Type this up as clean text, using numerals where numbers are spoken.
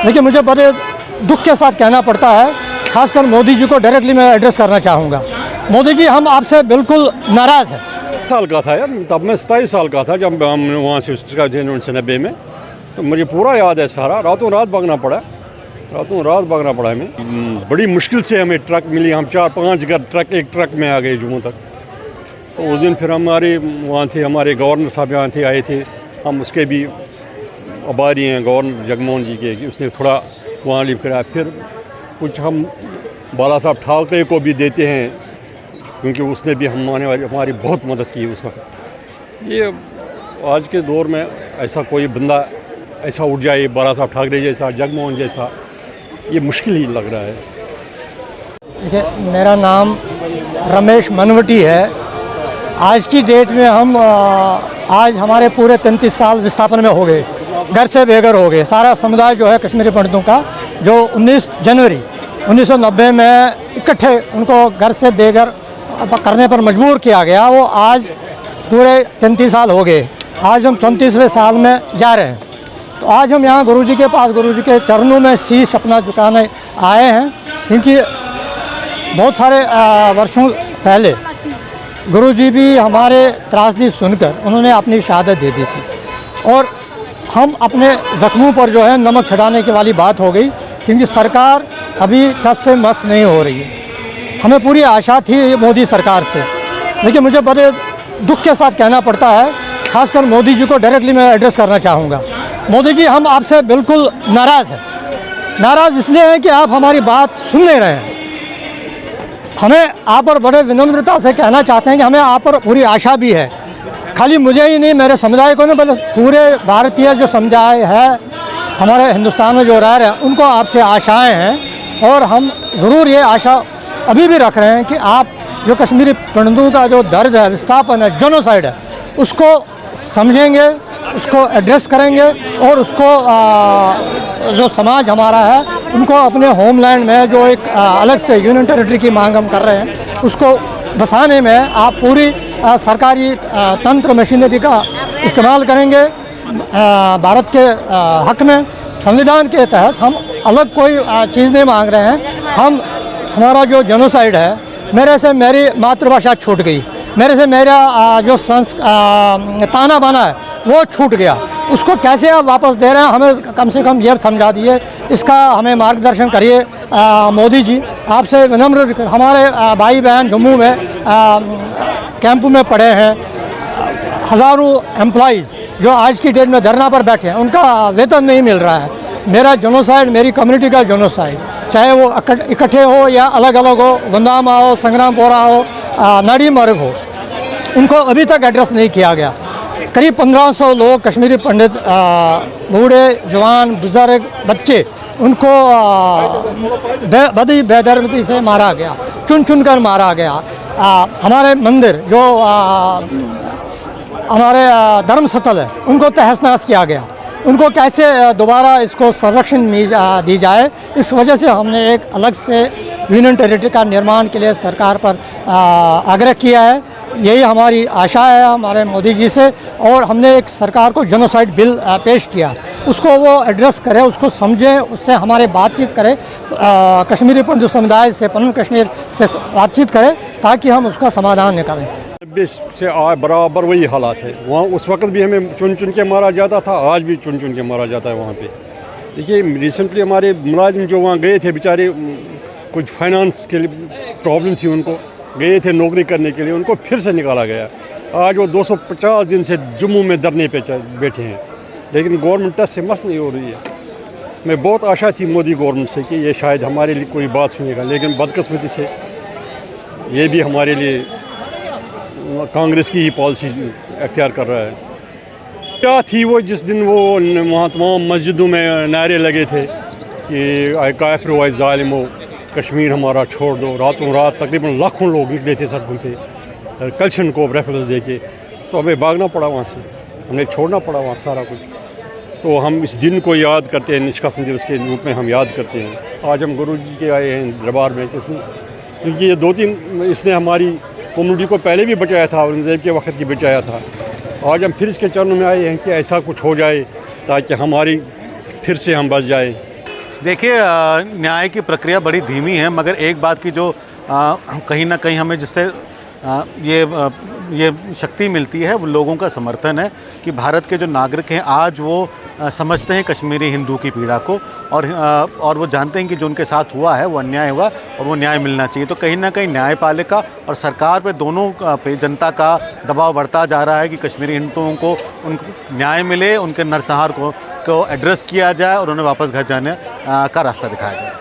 देखिए, मुझे बड़े दुख के साथ कहना पड़ता है, खासकर मोदी जी को डायरेक्टली मैं एड्रेस करना चाहूँगा। मोदी जी, हम आपसे बिल्कुल नाराज़ हैं। साल का था यार, तब मैं 27 साल का था जब हम वहाँ से 1990 में, तो मुझे पूरा याद है सारा। रातों रात भागना पड़ा हमें। बड़ी मुश्किल से हमें ट्रक मिली, हम 4-5 घर एक ट्रक में आ गए जम्मू तक। तो उस दिन फिर हमारे वहाँ थे, हमारे गवर्नर साहब यहाँ थे, आए थे। हम उसके भी आभारी हैं गवर्नर जगमोहन जी के, उसने थोड़ा वहाँ लिख कराया। फिर कुछ हम बाला साहब ठाकरे को भी देते हैं, क्योंकि उसने भी हमारी बहुत मदद की उस वक्त। ये आज के दौर में ऐसा कोई बंदा ऐसा उठ जाए, बाला साहब ठाकरे जैसा, जगमोहन जैसा, ये मुश्किल ही लग रहा है। देखिए, मेरा नाम रमेश मनवटी है। आज की डेट में हम आज हमारे पूरे 33 साल विस्थापन में हो गए, घर से बेघर हो गए। सारा समुदाय जो है कश्मीरी पंडितों का, जो 19 जनवरी 1990 में इकट्ठे उनको घर से बेघर करने पर मजबूर किया गया, वो आज पूरे 33 साल हो गए। आज हम 34वें साल में जा रहे हैं। तो आज हम यहाँ गुरुजी के पास, गुरुजी के चरणों में शीश अपना झुकाने आए हैं, क्योंकि बहुत सारे वर्षों पहले गुरुजी भी हमारे त्रासदी सुनकर उन्होंने अपनी शहादत दे दी थी। और हम अपने ज़ख्मों पर जो है नमक छिड़काने की वाली बात हो गई, क्योंकि सरकार अभी टस से मस नहीं हो रही है। हमें पूरी आशा थी मोदी सरकार से। देखिए, मुझे बड़े दुख के साथ कहना पड़ता है, खासकर मोदी जी को डायरेक्टली मैं एड्रेस करना चाहूँगा। मोदी जी, हम आपसे बिल्कुल नाराज़ हैं। नाराज़ इसलिए हैं कि आप हमारी बात सुन नहीं रहे हैं। हमें आप पर बड़े विनम्रता से कहना चाहते हैं कि हमें आप पर पूरी आशा भी है। खाली मुझे ही नहीं, मेरे समुदाय को नहीं, बल्कि पूरे भारतीय जो समुदाय है हमारे हिंदुस्तान में जो रह रहे हैं, उनको आपसे आशाएं हैं। और हम ज़रूर ये आशा अभी भी रख रहे हैं कि आप जो कश्मीरी पंडितों का जो दर्द है, विस्थापन है, जेनोसाइड है, उसको समझेंगे, उसको एड्रेस करेंगे, और उसको जो समाज हमारा है उनको अपने होमलैंड में जो एक अलग से यूनियन टेरिटरी की मांग हम कर रहे हैं, उसको बसाने में आप पूरी सरकारी तंत्र मशीनरी का इस्तेमाल करेंगे। भारत के हक में संविधान के तहत हम अलग कोई चीज़ नहीं मांग रहे हैं। हमारा जो जेनोसाइड है, मेरे से मेरी मातृभाषा छूट गई, मेरे से मेरा जो ताना बाना है वो छूट गया, उसको कैसे आप वापस दे रहे हैं, हमें कम से कम ये समझा दिए, इसका हमें मार्गदर्शन करिए। मोदी जी, आपसे विनम्र, हमारे भाई बहन जम्मू में कैंप में पड़े हैं, हज़ारों एम्प्लॉइज़ जो आज की डेट में धरना पर बैठे हैं, उनका वेतन नहीं मिल रहा है। मेरा जेनोसाइड, मेरी कम्युनिटी का जेनोसाइड, चाहे वो इकट्ठे हो या अलग अलग हो, वंदामा हो, संग्रामपुरा हो, नाड़ी मार्ग हो, इनको अभी तक एड्रेस नहीं किया गया। करीब 1500 लोग कश्मीरी पंडित, बूढ़े, जवान, बुजुर्ग, बच्चे, उनको बड़ी बेदर्दी से मारा गया, चुन चुन कर मारा गया। हमारे मंदिर जो हमारे धर्मस्थल है, उनको तहस नहस किया गया। उनको कैसे दोबारा इसको संरक्षण दी जाए, इस वजह से हमने एक अलग से यूनियन टेरिटरी का निर्माण के लिए सरकार पर आग्रह किया है। यही हमारी आशा है हमारे मोदी जी से। और हमने एक सरकार को जेनोसाइड बिल पेश किया, उसको वो एड्रेस करे, उसको समझे, उससे हमारे बातचीत करे, कश्मीरी पंडित समुदाय से, पन्नू कश्मीर से बातचीत करें, ताकि हम उसका समाधान निकालें। 20 से बराबर वही हालात है वहाँ। उस वक्त भी हमें चुन चुन के मारा जाता था, आज भी चुन चुन के मारा जाता है वहाँ पे। देखिए, रिसेंटली हमारे मुलाजिम जो वहाँ गए थे बेचारे, कुछ फाइनेंस के लिए प्रॉब्लम थी, उनको गए थे नौकरी करने के लिए, उनको फिर से निकाला गया। आज वो 250 दिन से जम्मू में धरने पे बैठे हैं, लेकिन गवर्नमेंट टच से मस नहीं हो रही है। मैं बहुत आशा थी मोदी गवर्नमेंट से कि ये शायद हमारे लिए कोई बात सुनेगा, लेकिन बदकिस्मती से ये भी हमारे लिए कांग्रेस की ही पॉलिसी अख्तियार कर रहा है। क्या थी वो जिस दिन वो वहाँ तमाम मस्जिदों में नारे लगे थे कि आए काफिर वाई ज़ालिमो, कश्मीर हमारा छोड़ दो। रातों रात तकरीबन लाखों लोग निकले थे सड़कों पे कलशन को रेफरेंस दे के, तो हमें भागना पड़ा वहाँ से, हमें छोड़ना पड़ा वहाँ सारा कुछ। तो हम इस दिन को याद करते हैं, निष्कासन दिवस के रूप में हम याद करते हैं। आज हम गुरु जी के आए हैं दरबार में, क्योंकि ये 2-3 इसने हमारी कम्युनिटी को पहले भी बचाया था, औरंगज़ेब के वक्त भी बचाया था। आज हम फिर इसके चरणों में आए हैं कि ऐसा कुछ हो जाए ताकि हमारी फिर से हम बच जाए। देखिए न्याय की प्रक्रिया बड़ी धीमी है, मगर एक बात की जो कहीं ना कहीं हमें जिससे ये शक्ति मिलती है वो लोगों का समर्थन है कि भारत के जो नागरिक हैं आज वो समझते हैं कश्मीरी हिंदू की पीड़ा को, और वो जानते हैं कि जो उनके साथ हुआ है वो अन्याय हुआ और वो न्याय मिलना चाहिए। तो कहीं ना कहीं न्यायपालिका और सरकार पे दोनों पे जनता का दबाव बढ़ता जा रहा है कि कश्मीरी हिंदुओं को उनको न्याय मिले, उनके नरसंहार को एड्रेस किया जाए और उन्हें वापस घर जाने का रास्ता दिखाया जाए।